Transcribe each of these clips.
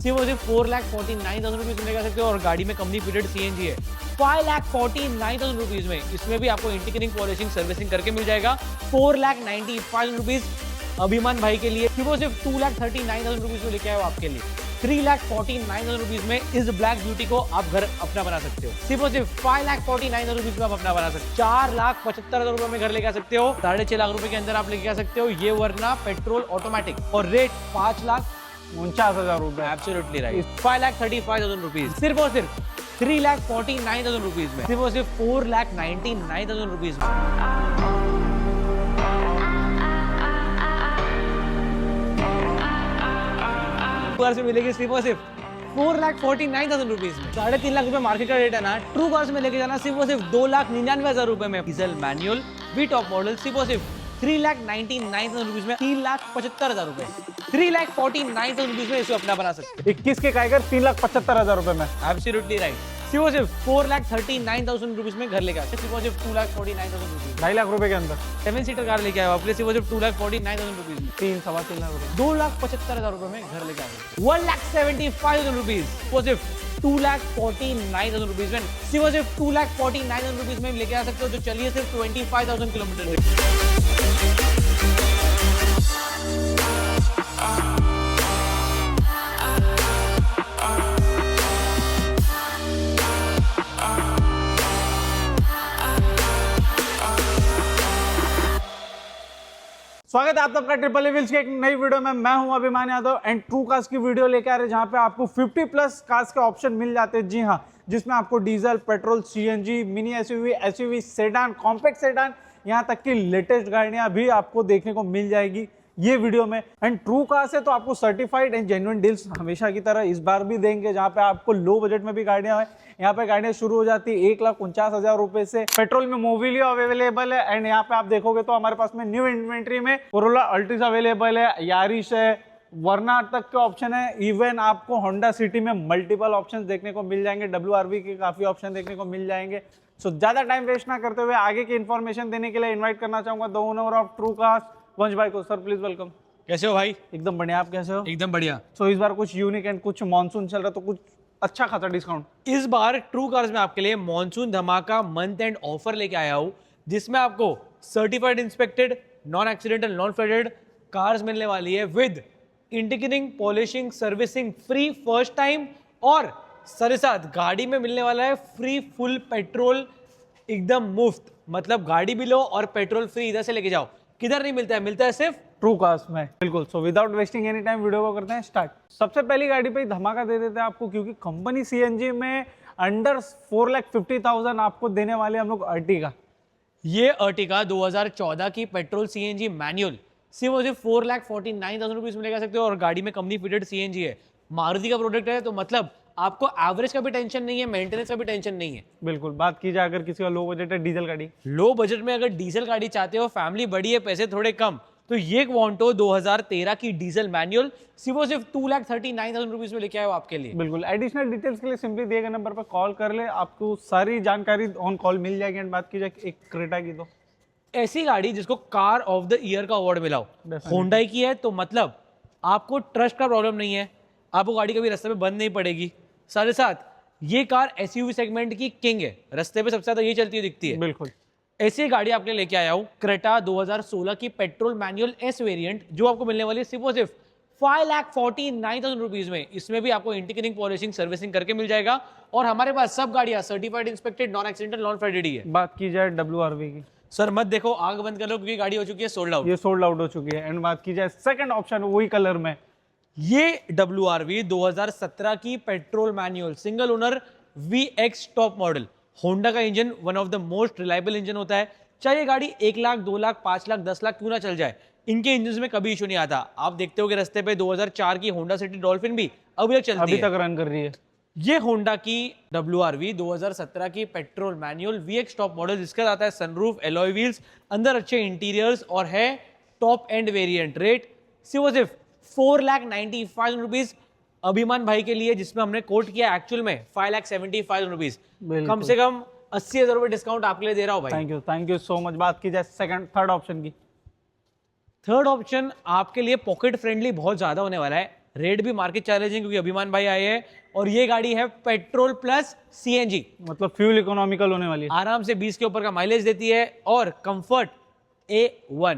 सिर्फ और सिर्फ 4,49,000 रुपीज में लेकर सकते हो और गाड़ी में कंपनी फिटेड सीएनजी है 5,49,000 रुपीज में। इसमें भी आपको इंटीग्रेटिंग पॉलिशिंग सर्विसिंग करके मिल जाएगा 4,95,000 रुपीज। अभिमान भाई के लिए सिर्फ और सिर्फ 2,39,000 रुपीज में लेके आए हो आपके लिए 3,49,000 रुपीज में इस ब्लैक ब्यूटी को आप घर अपना बना सकते हो। सिर्फ और सिर्फ 5,49,000 रुपीज में आप अपना बना सकते हो। 4,75,000 रुपए में घर लेके आ सकते हो। 6.5 लाख रुपए के अंदर आप लेके आ सकते हो। ये वरना पेट्रोल ऑटोमेटिक और रेट 5,49,000 रुपए। Absolutely right. 5,35,000 रुपीज सिर्फ और सिर्फ 3,49,000 रुपीज में। सिर्फ और सिर्फ 4,99,000 रुपीज में। से मिलेगी सिर्फ और सिर्फ 4,49,000 रुपीज में। 3.5 लाख रुपए मार्केट का रेट है ना। ट्रू कार्स में लेके जाना सिर्फ और सिर्फ 2,99,000 रुपए में। Diesel manual V top model सिर्फ और सिर्फ 3,99,000 रुपीज में। 3,75,000 रुपए 3,49,000 रुपीज में इसे अपना बना सकते हैं। 21 के काइगर 3,75,000 रुपए में। Absolutely right. सिर्फ और सिर्फ 4,39,000 रुपीज में घर लेके आते हैं। सिर्फ और सिर्फ 2,49,000 रुपीज 2.5 लाख रुपए के अंदर 7 सीटर कार लेके आए हो आपके लिए। सिर्फ और सिर्फ 2,49,000 रुपीज में। 3-3.25 लाख रुपए 2,75,000 रुपए में घर लेके आए। 1,75,000 रुपीज वो सिर्फ 2,49,000 रुपीज में। सिर्फ और सिर्फ 2,49,000 रुपीज में लेके आ सकते हो जो चलिए सिर्फ 25,000 किलोमीटर। स्वागत है आप सबका ट्रिपल ए व्हील्स के एक नई वीडियो में। मैं हूं अभिमान यादव एंड ट्रू कार्स की वीडियो लेके आ रहे हैं जहां पे आपको 50+ कार्स के ऑप्शन मिल जाते हैं। जी हां, जिसमें आपको diesel, petrol, CNG, mini SUV, sedan, compact sedan, यहां तक कि लेटेस्ट गाड़ियां भी आपको देखने को मिल जाएगी ये वीडियो में। एंड ट्रू कार्स है तो आपको सर्टिफाइड एंड जेन्युइन डील्स हमेशा की तरह इस बार भी देंगे, जहां पे आपको लो बजट में भी गाड़ियां हैं। यहाँ पे गाड़ियां शुरू हो जाती है 1,49,000 रुपए से। पेट्रोल में मोबिलियो अवेलेबल है एंड यहाँ पे आप देखोगे तो हमारे पास में न्यू इन्वेंट्री में कोरोला अल्टिस अवेलेबल है, यारिश है, वर्ना तक के ऑप्शन है। इवन आपको होंडा सिटी में मल्टीपल ऑप्शन देखने को मिल जाएंगे। WRV के काफी ऑप्शन देखने को मिल जाएंगे। सो ज्यादा टाइम वेस्ट ना करते हुए आगे की इन्फॉर्मेशन देने के लिए इन्वाइट करना चाहूंगा the owner of true cars, वंश भाई को। Sir please welcome. कैसे हो भाई? एकदम बढ़िया, आप कैसे हो? एकदम बढ़िया। सो इस बार कुछ यूनिक एंड कुछ मानसून चल रहा है तो कुछ अच्छा खासा डिस्काउंट इस बार ट्रू कार्स में आपके लिए मॉनसून धमाका मंथ एंड ऑफर लेके आया हूं, जिसमें आपको certified inspected non accidental non flooded cars मिलने वाली है with integrating polishing servicing free first time, और साथ गाड़ी में मिलने वाला है फ्री फुल पेट्रोल एकदम मुफ्त। मतलब गाड़ी भी लो और पेट्रोल फ्री इधर से लेके जाओ। किधर नहीं मिलता है, मिलता है सिर्फ ट्रू कार्स में। बिल्कुल। So without wasting any time video को करते हैं स्टार्ट। सबसे पहली गाड़ी पे धमाका दे देते हैं आपको, क्योंकि कंपनी सीएनजी में अंडर 4,50,000 आपको देने वाले हम लोग अर्टिगा। ये अर्टिगा 2014 की पेट्रोल सीएनजी मैनुअल सिर्फ और सिर्फ 4,49,000 रुपीज में लेकर सकते हो और गाड़ी में कंपनी फिटेड सीएनजी है। मारुति का प्रोडक्ट है तो मतलब आपको एवरेज का भी टेंशन नहीं है, मेंटेनेंस का भी टेंशन नहीं है। बिल्कुल। बात की जाए अगर किसी का लो बजट है डीजल गाड़ी, लो बजट में अगर डीजल गाड़ी चाहते हो, फैमिली बड़ी है, पैसे थोड़े कम, तो ये वांटो 2013 की डीजल मैनुअल सिर्फ और सिर्फ 2,39,000 रुपीज में लेके आए हो आपके लिए। बिल्कुल। एडिशनल डिटेल्स के लिए सिंपली दिए गए नंबर पर कॉल कर ले, आपको सारी जानकारी ऑन कॉल मिल जाएगी। एंड बात की जाए एक क्रेटा की तो ऐसी गाड़ी जिसको कार ऑफ द ईयर का अवार्ड मिला हो, होंडा की है, तो मतलब आपको ट्रस्ट का प्रॉब्लम नहीं है, आपको गाड़ी कभी रास्ते में बंद नहीं पड़ेगी। साथ ये कार एसयूवी सेगमेंट की किंग है, रास्ते पे सबसे ज्यादा ये चलती हुई दिखती है। बिल्कुल। ऐसी गाड़ी आपके लिए लेके आया हूं, क्रेटा 2016 की पेट्रोल मैनुअल एस वेरिएंट, जो आपको मिलने वाली है सिर्फ और सिर्फ 5,49,000 रुपीज में। इसमें भी आपको इंटीग्रेटिंग पॉलिशिंग सर्विसिंग करके मिल जाएगा और हमारे पास सब गाड़ियां certified inspected non accidental non flooded ही है। बात की जाए WRV की, सर मत देखो, आग बंद कर लो क्योंकि गाड़ी हो चुकी है सोल्ड आउट। ये सोल्ड आउट हो चुकी है। एंड बात की जाए सेकंड ऑप्शन वही कलर में, ये WRV 2017 की petrol manual single owner VX top model. Honda का engine one of the most reliable engine होता है, चाहे गाड़ी 1 लाख 2 लाख 5 लाख 10 लाख क्यों ना चल जाए, इनके इंजन में कभी इशू नहीं आता। आप देखते हो कि रास्ते पे 2004 की होंडा सिटी डॉल्फिन भी अभी तक चलती है, अभी तक रन कर रही है। ये होंडा की WRV 2017 की petrol manual VX top model, जिसका आता है सनरूफ, एलॉय व्हील्स, अंदर अच्छे इंटीरियर्स और है टॉप एंड वेरिएंट। रेट सिर्फ 4,95,000 रुपीज अभिमान भाई के लिए, जिसमें हमने कोट किया एक्चुअल में 5,75,000 रुपीज। कम से कम 80,000 रुपए डिस्काउंट आपके लिए दे रहा हूं भाई। Thank you so much. बात की जाए थर्ड ऑप्शन की, थर्ड ऑप्शन आपके लिए पॉकेट फ्रेंडली बहुत ज्यादा होने वाला है। रेट भी मार्केट चैलेंजिंग क्योंकि अभिमान भाई आए हैं, और ये गाड़ी है पेट्रोल प्लस सीएनजी, मतलब फ्यूल इकोनॉमिकल होने वाली है। आराम से 20 के ऊपर का माइलेज देती है और कंफर्ट A1।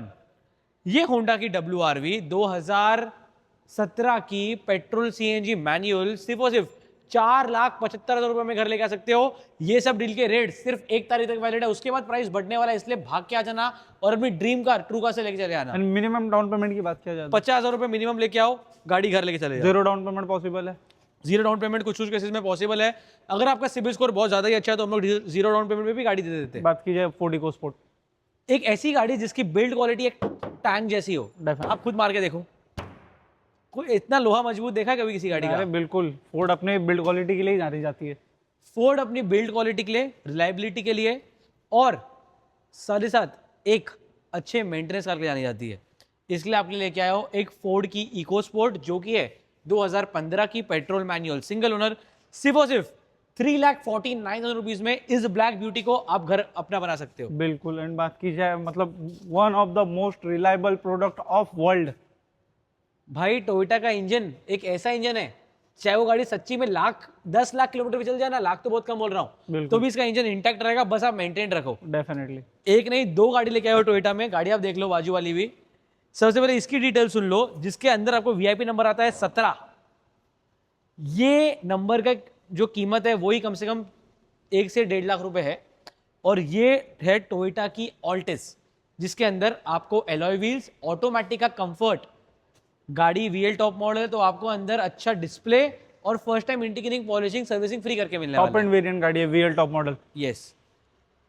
ये होंडा की WRV 2017 की पेट्रोल सीएनजी मैनुअल सिर्फ और सिर्फ 4,75,000 रुपए में घर लेके आ सकते हो। ये सब डील के रेट सिर्फ 1 तारीख तक वैलिड है, उसके बाद प्राइस बढ़ने वाला है, इसलिए भाग के आ जाना और अपनी ड्रीम कार ट्रू कार से लेके चले आना। एंड मिनिमम डाउन पेमेंट की बात किया जाए 50,000 रुपए मिनिमम लेके आओ, गाड़ी घर लेके चले जाओ। जीरो डाउन पेमेंट पॉसिबल है? जीरो डाउन पेमेंट कुछ केसेस में पॉसिबल है। अगर आपका सिबिल स्कोर बहुत ज्यादा ही अच्छा है तो हम लोग जीरो डाउन पेमेंट में भी गाड़ी दे देते हैं। बात की जाए फोर्ड इकोस्पोर्ट, एक ऐसी गाड़ी जिसकी बिल्ड क्वालिटी एक टैंक जैसी हो, आप खुद मार के देखो, कोई इतना लोहा मजबूत देखा कभी किसी गाड़ी का? अरे बिल्कुल, फोर्ड अपने बिल्ड क्वालिटी के लिए ही जानी जाती है। फोर्ड अपनी बिल्ड क्वालिटी के लिए, रिलायबिलिटी के लिए और साथ ही साथ एक अच्छे मेंटेनेंस कार के लिए जानी जाती है। इसलिए आपके लिए लेके आया हो एक फोर्ड की इकोस्पोर्ट जो कि है 2015 की पेट्रोल मैनुअल सिंगल ओनर, सिर्फ और सिर्फ 3,49,000 रुपीज में इस ब्लैक ब्यूटी को आप घर अपना बना सकते हो। बिल्कुल। एंड बात की जाए मतलब one of the most reliable product of world. भाई टोयोटा का इंजन एक ऐसा इंजन है, चाहे वो गाड़ी सच्ची में 10 लाख किलोमीटर भी चल जाए ना, लाख तो बहुत कम बोल रहा हूँ, तो भी इसका इंजन इंटैक्ट रहेगा, बस आप मेंटेन रखो। डेफिनेटली। एक नहीं 2 गाड़ी लेके आए हो टोयोटा में, गाड़ी आप देख लो बाजू वाली भी। सबसे पहले इसकी डिटेल सुन लो, जिसके अंदर आपको वीआईपी नंबर आता है 17। ये नंबर का जो कीमत है वही कम से कम 1 से 1.5 लाख रुपए है, और ये है टोयोटा की ऑल्टिस, जिसके अंदर आपको एलॉय व्हील्स, ऑटोमेटिक का कंफर्ट, गाड़ी वीएल टॉप मॉडल है तो आपको अंदर अच्छा डिस्प्ले और first time integrating polishing servicing free करके मिलने वाला है। टॉप एंड वेरिएंट गाड़ी है, वीएल टॉप मॉडल। यस,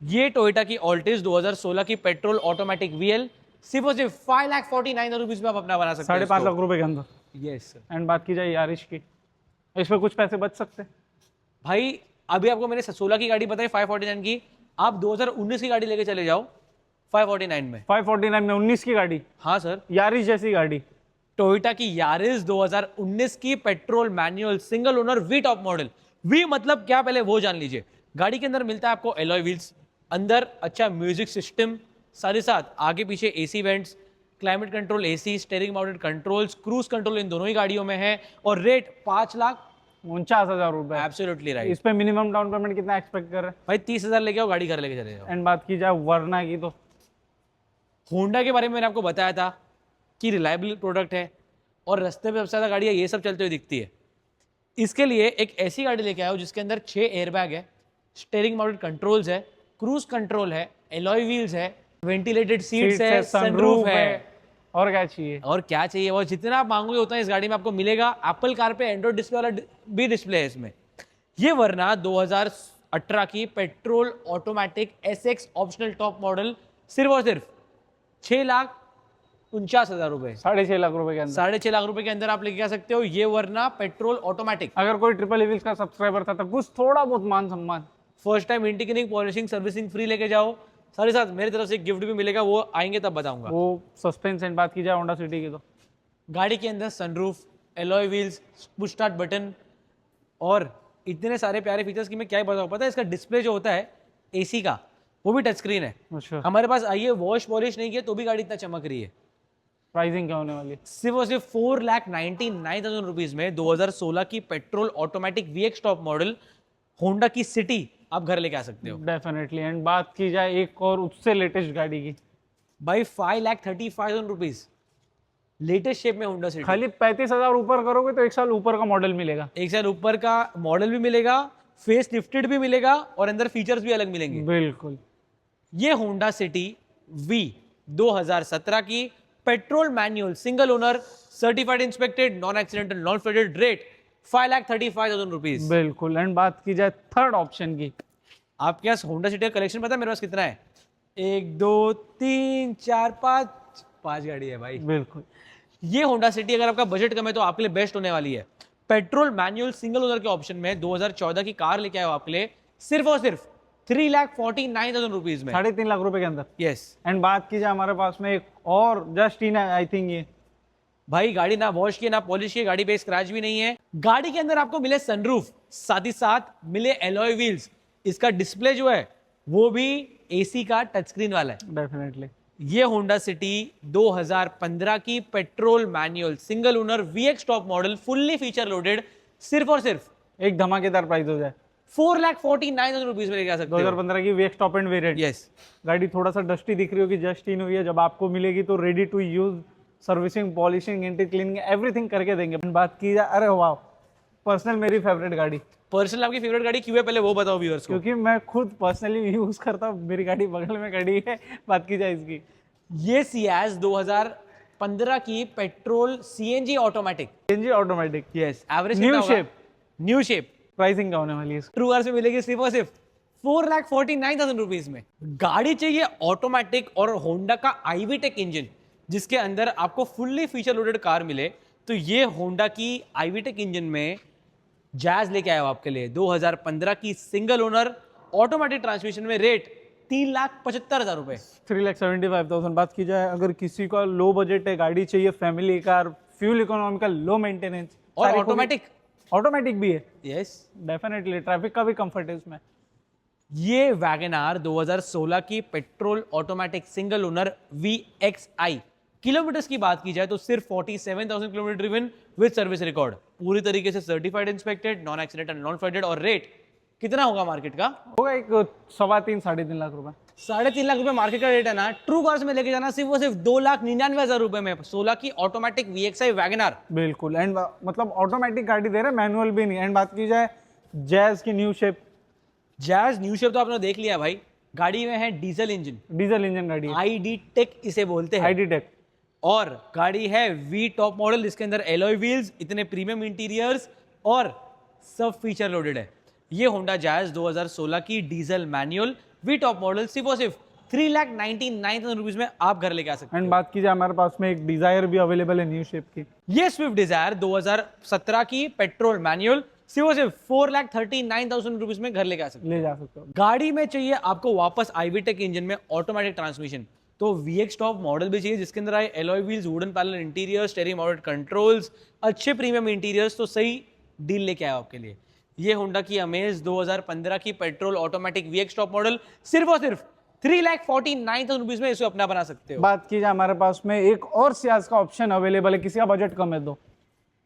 ये टोयोटा की ऑल्टिस 2016 की पेट्रोल ऑटोमेटिक वीएल सिर्फ और सिर्फ 5,49,000 रुपीज में आप अपना बना सकते हैं। 5.5 लाख रुपए के अंदर। यस। एंड बात की जाए यारिश की, इसमें कुछ पैसे बच सकते हैं भाई। अभी आपको मैंने 16 की गाड़ी बताई 549 की, आप 2019 की गाड़ी लेके चले जाओ 549 में। 549 में 19 की गाड़ी? हाँ सर, यारिश जैसी गाड़ी, टोयोटा की यारिस 2019 की petrol manual single owner V top model. V मतलब क्या, पहले वो जान लीजिए। गाड़ी के अंदर मिलता है आपको एलॉय व्हील्स, अंदर अच्छा म्यूजिक सिस्टम, साथ ही साथ आगे पीछे AC vents, climate control AC, steering mounted controls, cruise control इन दोनों ही गाड़ियों में है, और रेट 5,49,000 रुपए। Absolutely right. इस पे मिनिमम डाउन पेमेंट कितना एक्सपेक्ट कर रहे हैं? भाई 30,000 लेके आओ, गाड़ी घर लेके चले जाओ। एंड बात की जाए वरना की, तो होंडा के बारे में मैंने आपको बताया था कि रिलायबल प्रोडक्ट है और रास्ते पे सबसे ज्यादा गाड़ियां ये सब चलते हुए दिखती है। इसके लिए एक ऐसी गाड़ी लेके आओ जिसके अंदर 6 एयरबैग है, स्टीयरिंग माउंटेड कंट्रोल्स है, क्रूज कंट्रोल है, एलॉय व्हील्स है, वेंटिलेटेड सीट्स है, सनरूफ है, और क्या चाहिए? और क्या चाहिए, वो जितना आप मांगोगे उतना इस गाड़ी में आपको मिलेगा। एप्पल कार पे एंड्रॉइड डिस्प्ले वाला भी डिस्प्ले है इसमें। ये वरना 2018 की petrol automatic SX optional top model सिर्फ और सिर्फ 6,49,000 रुपए, 6.5 लाख रुपए के अंदर। 6.5 लाख रुपए के अंदर आप लेके आ सकते हो। ये वरना पेट्रोल ऑटोमेटिक। अगर कोई ट्रिपल व्हील्स का सब्सक्राइबर था तो कुछ थोड़ा बहुत मान सम्मान, first time integrating polishing servicing free लेके जाओ, साथ ही साथ मेरी तरफ से एक गिफ्ट भी मिलेगा, वो आएंगे तब बताऊंगा। वो सस्पेंस। एंड बात की जाए होंडा सिटी की, तो गाड़ी के अंदर sunroof, alloy wheels, push start button और इतने सारे प्यारे फीचर्स की मैं क्या ही बताऊं। पता है इसका डिस्प्ले जो होता है एसी का, वो भी टच स्क्रीन है। अच्छा। हमारे पास आइए वॉश पॉलिश नहीं किया तो भी गाड़ी इतना चमक रही है। प्राइसिंग क्या होने वाली है? सिर्फ और सिर्फ 4,99,000 रुपीज में 2016 की petrol automatic VX top model Honda की सिटी आप घर लेके आ सकते हो। डेफिनेटली। एंड बात की जाए एक और उससे लेटेस्ट गाड़ी की, भाई 5,35,000 रुपीज लेटेस्ट शेप में होंडा सिटी। खाली 35,000 ऊपर करोगे तो 1 साल ऊपर का मॉडल मिलेगा। 1 साल ऊपर का मॉडल भी मिलेगा, फेस लिफ्टेड भी मिलेगा और अंदर फीचर्स भी अलग मिलेंगे। बिल्कुल। ये होंडा सिटी वी 2017 की petrol manual single owner certified inspected non accidental non flooded, rate 5,35,000 rupees. बिल्कुल। एंड बात की जाए थर्ड ऑप्शन की, आपके पास होंडा सिटी का कलेक्शन पता है मेरे पास कितना है? 1 2 3 4 5 गाड़ी है भाई। बिल्कुल। ये होंडा सिटी अगर आपका बजट कम है तो आपके लिए बेस्ट होने वाली है। पेट्रोल मैनुअल सिंगल ओनर के ऑप्शन में 2014 की कार लेके आए हो आपके लिए सिर्फ और सिर्फ 3,49,000 रुपीज में, 3.5 लाख रुपए के अंदर। यस। एंड बात की जाए हमारे पास में एक और जस्ट इन आई थिंक, ये भाई गाड़ी ना वॉश की ना पॉलिश की, गाड़ी पे स्क्रैच भी नहीं है। गाड़ी के अंदर आपको मिले सनरूफ, साथ ही साथ मिले एलॉय व्हील्स, इसका डिस्प्ले जो है वो भी एसी का टच स्क्रीन वाला है। डेफिनेटली। ये होंडा सिटी 2015 की petrol manual single owner VX top model fully feature loaded, सिर्फ और सिर्फ एक धमाकेदार प्राइस हो जाए, 4,49,000 रुपीज में लेके आ सकते हो। 2015 की VX top end variant. Yes, गाड़ी थोड़ा सा डस्टी दिख रही होगी, जस्ट इन हुई है, जब आपको मिलेगी तो ready to use, servicing, polishing, interior cleaning, everything करके देंगे। बात की जाए, अरे वाह, पर्सनल मेरी फेवरेट गाड़ी। पर्सनल आपकी फेवरेट गाड़ी क्यों है, पहले वो बताओ व्यूअर्स को। क्योंकि मैं खुद पर्सनली यूज करता हूँ, मेरी गाड़ी बगल में खड़ी है। बात की जाए इसकी, ये सियाज 2015 की petrol CNG automatic, CNG automatic, yes, average new shape. New shape. Pricing क्या होने वाली है इसकी? ट्रू कार्स में मिलेगी सिर्फ और सिर्फ 4,49,000 रुपीज में। गाड़ी चाहिए ऑटोमेटिक और होंडा का आईवीटेक इंजन जिसके अंदर आपको फुल्ली फीचर लोडेड कार मिले, तो ये होंडा की आईवीटेक इंजन में जैज लेके आया हूं आपके लिए। 2015 की सिंगल ओनर ऑटोमेटिक ट्रांसमिशन में, रेट 3,75,000 रुपए। 3,75,000। बात की जाए, अगर किसी का लो बजट है, गाड़ी चाहिए, family car, fuel economical, low maintenance और ऑटोमेटिक, ऑटोमेटिक भी है, यस, डेफिनेटली ट्रैफिक का भी कंफर्ट है इसमें। ये वैगनआर 2016 की petrol automatic single owner VXI, kilometres की बात की जाए तो सिर्फ 47,000 kilometre driven with service record, पूरी तरीके से certified, inspected, non accident and non flooded. और रेट कितना होगा मार्केट का? होगा एक 3.25 साढ़े 3 लाख रुपए। 3.5 लाख रुपए मार्केट का रेट है ना। ट्रू कार्स में लेके जाना सिर्फ वो सिर्फ 2,99,000 रुपए में 16 की ऑटोमेटिक VXI वैगनआर। बिल्कुल, एंड मतलब ऑटोमेटिक गाड़ी दे रहे, मैनुअल भी नहीं। एंड बात की जाए जैज की new shape, jazz new shape तो आपने देख लिया भाई, गाड़ी में है डीजल इंजन, डीजल इंजन गाड़ी है, ID टेक इसे बोलते हैं, ID टेक। और गाड़ी है वी टॉप मॉडल जिसके अंदर एलॉय व्हील्स, इतने प्रीमियम इंटीरियर्स और सब फीचर लोडेड है। ये होंडा जैज 2016 की diesel manual V top model सिर्फ और सिर्फ 3,99,000 रुपीज में आप घर लेके आ सकते हैं। एंड बात की जाए, हमारे पास में एक डिजायर भी अवेलेबल है न्यू शेप की। ये स्विफ्ट डिजायर 2017 की पेट्रोल मैनुअल सिर्फ और सिर्फ 4,39,000 रुपीज में घर लेके आ सकते हैं। ले जा सकते हो। गाड़ी में चाहिए आपको वापस आईवीटेक इंजन में ऑटोमेटिक ट्रांसमिशन, तो VX टॉप मॉडल भी चाहिए जिसके अंदर आए alloy wheels, wooden panel interior, steering mounted controls, अच्छे प्रीमियम इंटीरियर्स, तो सही डील लेके आया आपके लिए। ये होंडा की अमेज 2015 की petrol automatic VX top model सिर्फ और सिर्फ 3,49,000 रुपीज में इसे अपना बना सकते हो। बात की जाए, हमारे पास में एक और सियाज का ऑप्शन अवेलेबल है, किसी का बजट कम है तो।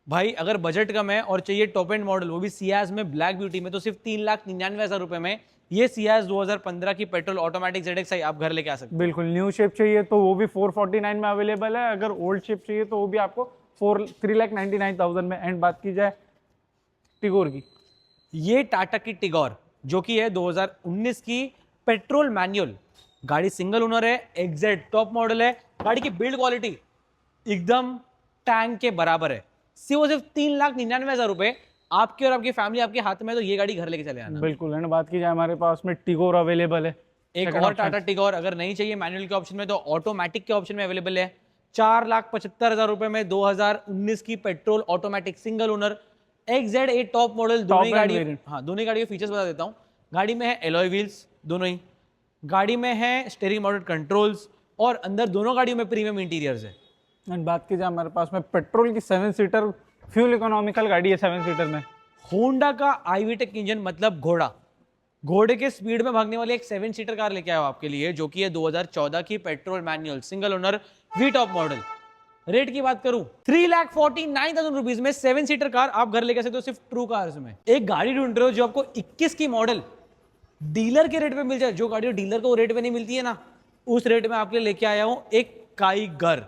भाई अगर बजट कम है और चाहिए टॉप एंड मॉडल, वो भी सियाज में ब्लैक ब्यूटी में, तो सिर्फ 3,99,000 रुपए में ये सियाज 2015 की पेट्रोल ऑटोमेटिक ZXi आप घर लेके आ सकते हैं। बिल्कुल, न्यू शेप चाहिए तो वो भी 449 में अवेलेबल है, अगर ओल्ड शेप चाहिए तो वो भी आपको 3,99,000 में। एंड बात की जाए टिगोर की, ये टाटा की टिगोर जो कि है 2019 की पेट्रोल मैनुअल, गाड़ी सिंगल ओनर है, एग्जैक्ट टॉप मॉडल है, गाड़ी की बिल्ड क्वालिटी एकदम टैंक के बराबर है, सिर्फ 3,99,000 रुपए आपके और आपकी फैमिली आपके हाथ में, तो ये गाड़ी घर लेके चले आना। बिल्कुल। एंड बात की जाए, हमारे पास में टिगोर अवेलेबल है, एक और टाटा टिगोर अगर नहीं चाहिए मैनुअल के ऑप्शन में तो ऑटोमेटिक के ऑप्शन में अवेलेबल है 4,75,000 रुपए में 2019 की petrol automatic single owner XZ8 top model. दोनों गाड़ी, हाँ दोनों गाड़ी के फीचर्स बता देता हूँ। गाड़ी में है एलॉय व्हील्स दोनों ही, गाड़ी में है स्टीयरिंग माउंटेड कंट्रोल्स और अंदर दोनों गाड़ियों में प्रीमियम इंटीरियर्स है। एंड बात की जाए, हमारे पास में पेट्रोल की 7 सीटर फ्यूल इकोनॉमिकल गाड़ी है 7 सीटर में। होंडा का आईवीटेक इंजन मतलब घोड़ा, घोड़े के स्पीड में भागने वाली एक 7 सीटर कार लेके आया आपके लिए, जो कि है 2014 की petrol manual single owner V top model. Rate की बात करूं 3,49,000 रुपीज में 7 सीटर कार आप घर लेके सकते हो सिर्फ ट्रू कार्स में। एक गाड़ी ढूंढ रहे हो जो आपको 21 की मॉडल डीलर के रेट पे मिल जाए, जो गाड़ी डीलर को रेट पे नहीं मिलती है ना, उस रेट में आपके लिए लेके आया हूं एक काइगर।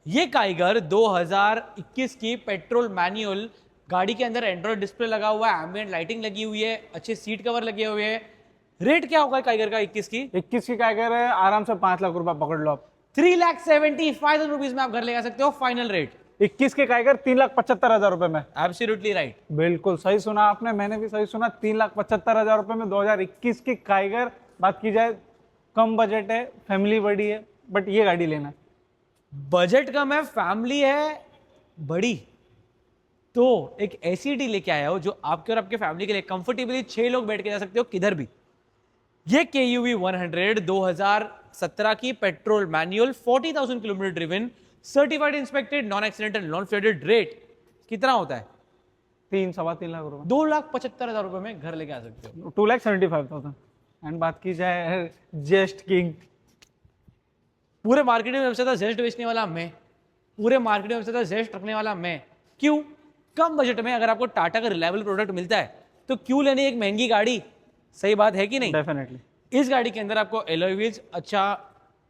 ये काइगर 2021 की पेट्रोल मैनुअल, गाड़ी के अंदर एंड्रॉइड डिस्प्ले लगा हुआ है, एम्बिएंट लाइटिंग लगी हुई है, अच्छे सीट कवर लगे हुए हैं। रेट क्या होगा काइगर का 21 की काइगर है, आराम से 5 लाख रुपए पकड़ लो आप। 3,75,000 रुपीज में आप घर ले आ सकते हो, फाइनल रेट। 21 के काइगर 3,75,000 रुपए में। एब्सोल्युटली राइट, बिल्कुल सही सुना आपने, मैंने भी सही सुना, 3,75,000 रुपए में 2021 की काइगर। बात की जाए, कम बजट है, फैमिली बड़ी है, बट ये गाड़ी लेना है। बजट कम है, फैमिली है बड़ी, तो एक ऐसी डी लेके आया हो जो आपके और आपके फैमिली के लिए कंफर्टेबली 6 लोग बैठ के जा सकते हो किधर भी। ये KUV 100 2017 की petrol manual 40,000 kilometre driven, certified, inspected, non accidental, non flooded. Rate कितना होता है? 3-3.25 लाख रुपए, 2,75,000 रुपए में घर लेके आ सकते हो। 2,75,000। एंड बात की जाए जेस्ट किंग, पूरे मार्केट में सबसे ज्यादा जेस्ट बेचने वाला मैं, पूरे मार्केट में सबसे ज्यादा जेस्ट रखने वाला मैं। क्यों? कम बजट में अगर आपको टाटा का रिलायबल प्रोडक्ट मिलता है तो क्यों लेनी एक महंगी गाड़ी? सही बात है कि नहीं? डेफिनेटली। इस गाड़ी के अंदर आपको एलॉय व्हील्स, अच्छा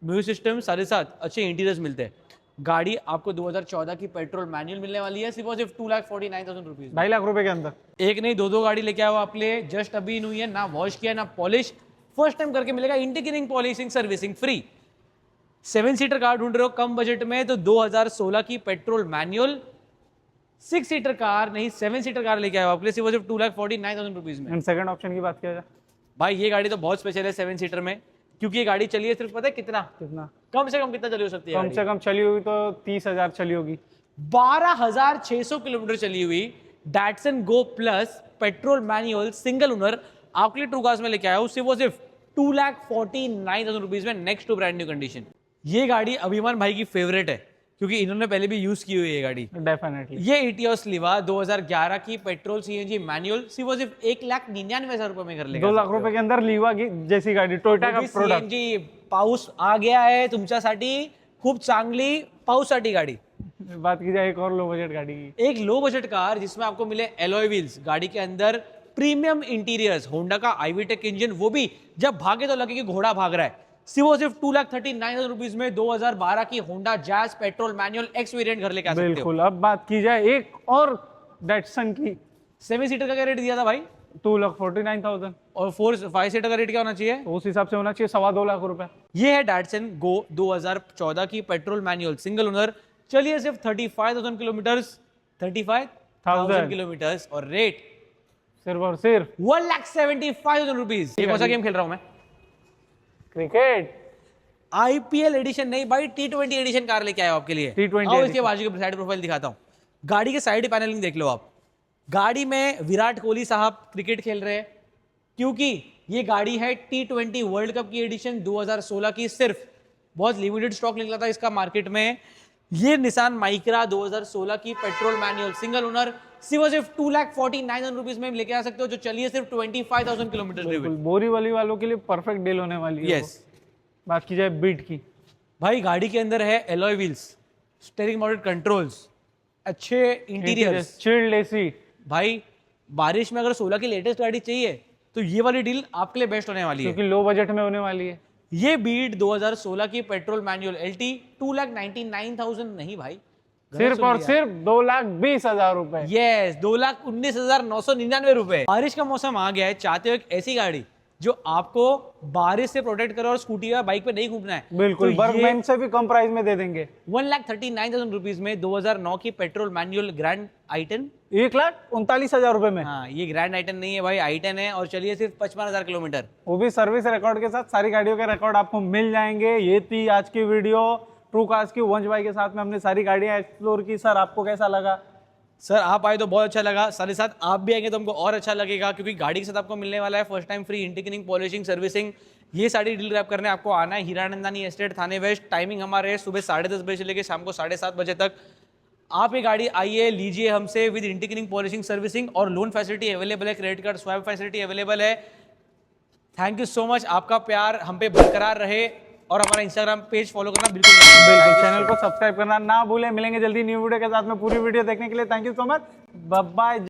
म्यूजिक सिस्टम, साथ साथ अच्छे इंटीरियर्स मिलते हैं। गाड़ी आपको 2014 की पेट्रोल मैनुअल मिलने वाली है, सिर्फ और सिर्फ 2,49,000 रुपीज, 2.5 लाख रुपए के अंदर। एक नहीं दो गाड़ी लेके आओ आप लिए, जस्ट अभी न्यू है, ना वॉश किया ना पॉलिश, फर्स्ट टाइम करके मिलेगा, integrating polishing servicing free. 7 seater car ढूंढ रहे हो कम बजट में तो 2016 की पेट्रोल मैनुअल 6 सीटर कार नहीं 7 सीटर कार लेके आओ आप लिए, सिर्फ और सिर्फ 2,49,000 रुपीज में। एंड सेकंड ऑप्शन की बात किया जाए भाई ये गाड़ी तो बहुत स्पेशल है 7 सीटर में, क्योंकि ये गाड़ी चली है सिर्फ पता है कितना, कम से कम कितना चली हो सकती है? कम से कम चली होगी तो 30,000 चली होगी। 12,600 किलोमीटर चली हुई Datsun Go plus petrol manual single owner आपके लिए ट्रू कार्स में लेके आया हूं, सिर्फ और सिर्फ 2,49,000 रुपीज में, next to brand new condition. ये गाड़ी अभिमान भाई की फेवरेट है क्योंकि इन्होंने पहले भी यूज की हुई है ये गाड़ी। डेफिनेटली। ये इटियोस लिवा 2011 की पेट्रोल सीएनजी मैनुअल सिर्फ और सिर्फ 1,99,000 रुपए में कर लेगा। 2 लाख रुपए के अंदर लीवा की जैसी गाडी, टोयोटा का प्रोडक्ट। सीएनजी पाऊस आ गया है तुमच्यासाठी, खूप चांगली पाऊससाठी गाड़ी। बात की जाए एक और लो बजट गाड़ी की, एक लो बजट कार जिसमें आपको मिले एलॉय व्हील्स, गाड़ी के अंदर प्रीमियम इंटीरियर्स, होंडा का आईवीटेक इंजन, वो भी जब भागे तो लगे कि घोड़ा भाग रहा है, सिर्फ और सिर्फ 2,39,000 रुपीज में 2012 की Honda jazz petrol manual x variant घर लेके आ सकते हो। बिल्कुल। अब बात की जाए एक और डैटसन की, 7 सीटर का क्या रेट दिया था भाई? 2,49,000। और 5 सीटर का रेट क्या होना चाहिए? तो उस हिसाब से होना चाहिए 2.25 लाख रुपए। ये है डैटसन गो 2014 की पेट्रोल मैनुअल सिंगल ओनर, चलिए सिर्फ 35,000 किलोमीटर, 35,000 किलोमीटर, और रेट सिर्फ और सिर्फ 1,75,000 रुपीज। ये कौन सा गेम खेल रहा हूं मैं? क्रिकेट। आईपीएल एडिशन नहीं भाई, T20 एडिशन कार लेके आया हूं आपके लिए। T20 आओ इसके बाजू की साइड प्रोफाइल दिखाता हूं। गाड़ी के साइड पैनलिंग देख लो आप। गाड़ी में विराट कोहली साहब क्रिकेट खेल रहे हैं क्योंकि ये गाड़ी है T20 वर्ल्ड कप की एडिशन 2016 की, सिर्फ बहुत लिमिटेड स्टॉक निकला था इसका मार्केट में। ये निसान माइक्रा 2016 की पेट्रोल मैनुअल सिंगल ओनर, सिर्फ 2,49,000 रुपीज में लेके आ सकते हो, जो चलिए सिर्फ 25,000 किलोमीटर। बोरीवली वालों के लिए परफेक्ट डील होने वाली है। यस। बात की जाए बीट की, भाई गाड़ी के अंदर है alloy wheels, steering mounted controls, अच्छे इंटीरियर्स, चिल्ड एसी। भाई बारिश में अगर 16 की लेटेस्ट गाड़ी चाहिए तो ये वाली डील आपके लिए बेस्ट होने वाली है, क्योंकि लो बजट में होने वाली है। ये बीट 2016 की पेट्रोल मैनुअल एलटी 2,99,000 नहीं भाई, सिर्फ और सिर्फ 2,20,000 रुपए। यस, 2,19,999 रुपए। बारिश का मौसम आ गया है, चाहते हो एक ऐसी गाड़ी जो आपको बारिश से प्रोटेक्ट करे और स्कूटी या बाइक पे नहीं घूमना है, बिल्कुल तो बर्गमैन से भी कम प्राइस में दे देंगे। 1,39,000 रुपीज में 2009 की पेट्रोल मैनुअल ग्रैंड आई-10, 1,39,000 रुपए में। हाँ ये ग्रैंड आई-10 नहीं है भाई, आई-10 है, और चलिए सिर्फ 55,000 किलोमीटर, वो भी सर्विस रिकॉर्ड के साथ। सारी गाड़ियों के रिकॉर्ड आपको मिल जाएंगे। ये थी आज की वीडियो ट्रू कार्स की। वंश भाई के साथ में हमने सारी गाड़ियां एक्सप्लोर की। सर आपको कैसा लगा? सर आप आए तो बहुत अच्छा लगा, साथ ही साथ आप भी आएंगे तो हमको और अच्छा लगेगा, क्योंकि गाड़ी के साथ आपको मिलने वाला है first time free integrating polishing servicing. ये सारी डील रैप करने आपको आना है हीरानंदानी एस्टेट, थाने वेस्ट। टाइमिंग हमारे है सुबह 10:30 बजे से लेकर शाम को 7:30 बजे तक। आप ये गाड़ी आइए, लीजिए हमसे विद इंटीग्रेटिंग पॉलिशिंग सर्विसिंग, और लोन फैसिलिटी अवेलेबल है, credit card swipe facility available है। थैंक यू सो मच, आपका प्यार हम पे बरकरार रहे, और हमारा इंस्टाग्राम पेज फॉलो करना बिल्कुल चैनल को सब्सक्राइब करना ना भूलें। मिलेंगे जल्दी न्यू वीडियो के साथ में। पूरी वीडियो देखने के लिए thank you so much, bye bye.